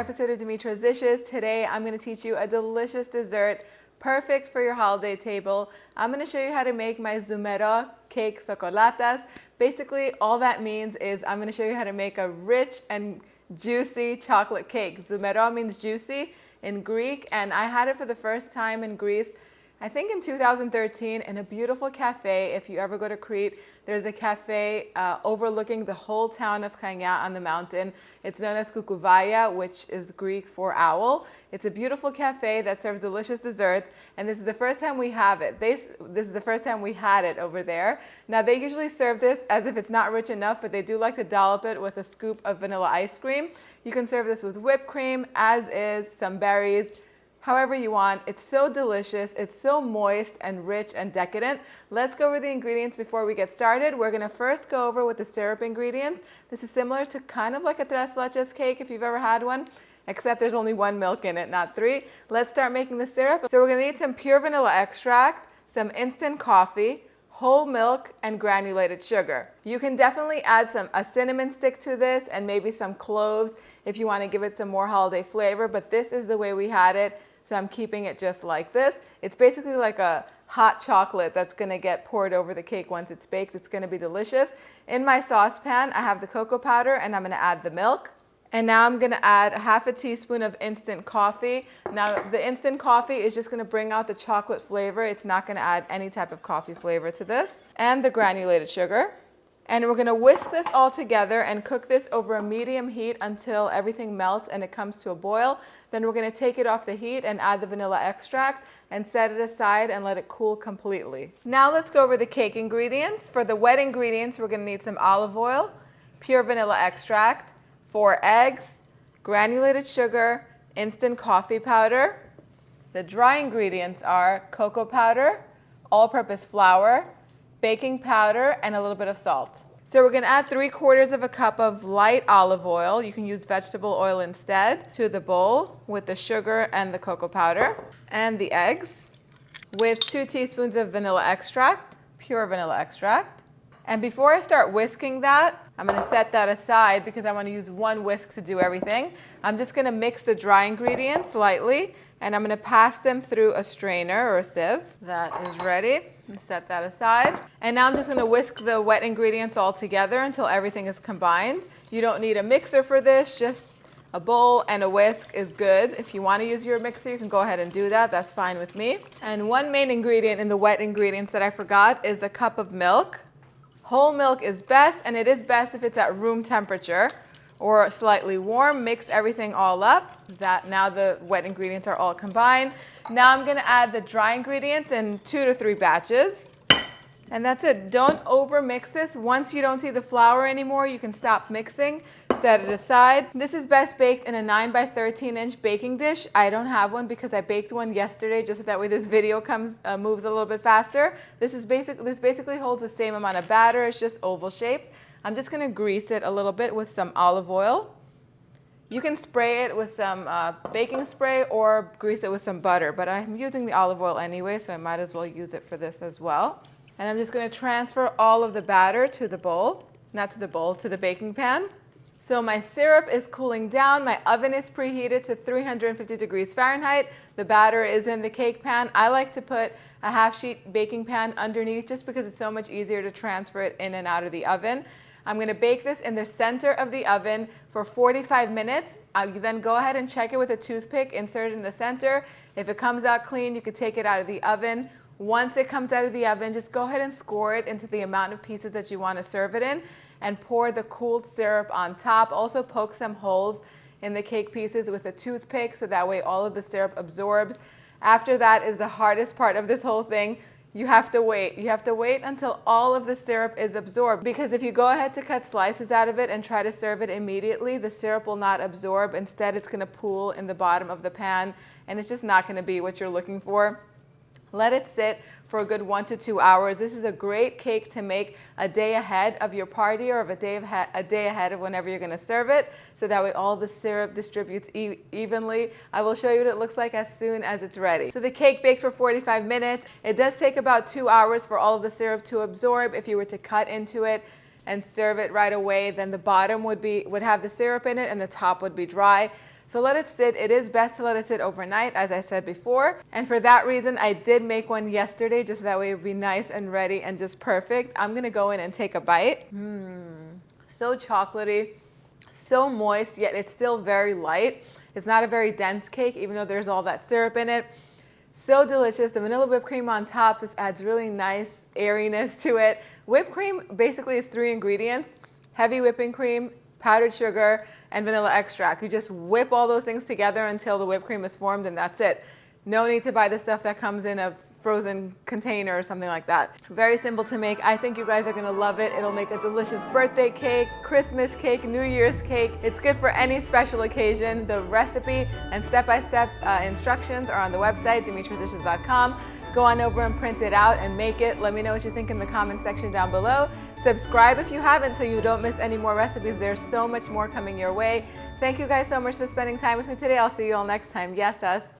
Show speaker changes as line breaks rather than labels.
episode of Dimitra's Dishes. Today I'm going to teach you a delicious dessert perfect for your holiday table. I'm going to show you how to make my Zoumero cake socolatas. Basically, all that means is I'm going to show you how to make a rich and juicy chocolate cake. Zoumero means juicy in Greek, and I had it for the first time in Greece, I think in 2013, in a beautiful cafe. If you ever go to Crete, there's a cafe overlooking the whole town of Chania on the mountain. It's known as Koukouvia, which is Greek for owl. It's a beautiful cafe that serves delicious desserts, and this is the first time we have it. This is the first time we had it over there. Now, they usually serve this as if it's not rich enough, but they do like to dollop it with a scoop of vanilla ice cream. You can serve this with whipped cream, as is, some berries, however you want. It's so delicious. It's so moist and rich and decadent. Let's go over the ingredients before we get started. We're going to first go over with the syrup ingredients. This is similar to kind of like a tres leches cake if you've ever had one, except there's only one milk in it, not three. Let's start making the syrup. So we're going to need some pure vanilla extract, some instant coffee, whole milk, and granulated sugar. You can definitely add a cinnamon stick to this and maybe some cloves if you want to give it some more holiday flavor, but this is the way we had it. So I'm keeping it just like this. It's basically like a hot chocolate that's going to get poured over the cake once it's baked. It's going to be delicious. In my saucepan, I have the cocoa powder, and I'm going to add the milk. And now I'm going to add half a teaspoon of instant coffee. Now, the instant coffee is just going to bring out the chocolate flavor. It's not going to add any type of coffee flavor to this. And the granulated sugar. And we're going to whisk this all together and cook this over a medium heat until everything melts and it comes to a boil. Then we're going to take it off the heat and add the vanilla extract and set it aside and let it cool completely. Now let's go over the cake ingredients. For the wet ingredients, we're going to need some olive oil, pure vanilla extract, 4 eggs, granulated sugar, instant coffee powder. The dry ingredients are cocoa powder, all-purpose flour, baking powder, and a little bit of salt. So we're going to add 3/4 cup of light olive oil. You can use vegetable oil instead to the bowl with the sugar and the cocoa powder and the eggs with 2 teaspoons of vanilla extract, pure vanilla extract. And before I start whisking that, I'm going to set that aside because I want to use one whisk to do everything. I'm just going to mix the dry ingredients lightly, and I'm going to pass them through a strainer or a sieve. That is ready. Set that aside. And now I'm just going to whisk the wet ingredients all together until everything is combined. You don't need a mixer for this, just a bowl and a whisk is good. If you want to use your mixer, you can go ahead and do that. That's fine with me. And one main ingredient in the wet ingredients that I forgot is a cup of milk. Whole milk is best, and it is best if it's at room temperature or slightly warm. Mix everything all up. Now the wet ingredients are all combined. Now I'm going to add the dry ingredients in 2 to 3 batches. And that's it. Don't over mix this. Once you don't see the flour anymore, you can stop mixing. Set it aside. This is best baked in a 9 by 13 inch baking dish. I don't have one because I baked one yesterday, just so that way this video moves a little bit faster. This basically holds the same amount of batter. It's just oval shaped. I'm just going to grease it a little bit with some olive oil. You can spray it with some baking spray or grease it with some butter, but I'm using the olive oil anyway, so I might as well use it for this as well. And I'm just going to transfer all of the batter to the bowl, to the baking pan. So my syrup is cooling down. My oven is preheated to 350 degrees Fahrenheit. The batter is in the cake pan. I like to put a half-sheet baking pan underneath just because it's so much easier to transfer it in and out of the oven. I'm going to bake this in the center of the oven for 45 minutes. You then go ahead and check it with a toothpick, insert it in the center. If it comes out clean, you could take it out of the oven. Once it comes out of the oven, just go ahead and score it into the amount of pieces that you want to serve it in and pour the cooled syrup on top. Also poke some holes in the cake pieces with a toothpick so that way all of the syrup absorbs. After that is the hardest part of this whole thing. You have to wait. You have to wait until all of the syrup is absorbed, because if you go ahead to cut slices out of it and try to serve it immediately, the syrup will not absorb. Instead, it's going to pool in the bottom of the pan, and it's just not going to be what you're looking for. Let it sit for a good 1 to 2 hours. This is a great cake to make a day ahead of your party or a day ahead of whenever you're going to serve it, so that way all the syrup distributes evenly. I will show you what it looks like as soon as it's ready. So the cake baked for 45 minutes. It does take about 2 hours for all of the syrup to absorb. If you were to cut into it and serve it right away, then the bottom would have the syrup in it and the top would be dry. So let it sit. It is best to let it sit overnight, as I said before. And for that reason, I did make one yesterday, just so that way it would be nice and ready and just perfect. I'm gonna go in and take a bite. So chocolatey, so moist, yet it's still very light. It's not a very dense cake, even though there's all that syrup in it. So delicious. The vanilla whipped cream on top just adds really nice airiness to it. Whipped cream basically is 3 ingredients: heavy whipping cream, powdered sugar, and vanilla extract. You just whip all those things together until the whipped cream is formed, and that's it. No need to buy the stuff that comes in a frozen container or something like that. Very simple to make. I think you guys are gonna love it. It'll make a delicious birthday cake, Christmas cake, New Year's cake. It's good for any special occasion. The recipe and step-by-step instructions are on the website, dimitrasdishes.com. Go on over and print it out and make it. Let me know what you think in the comment section down below. Subscribe if you haven't so you don't miss any more recipes. There's so much more coming your way. Thank you guys so much for spending time with me today. I'll see you all next time. Yes, us.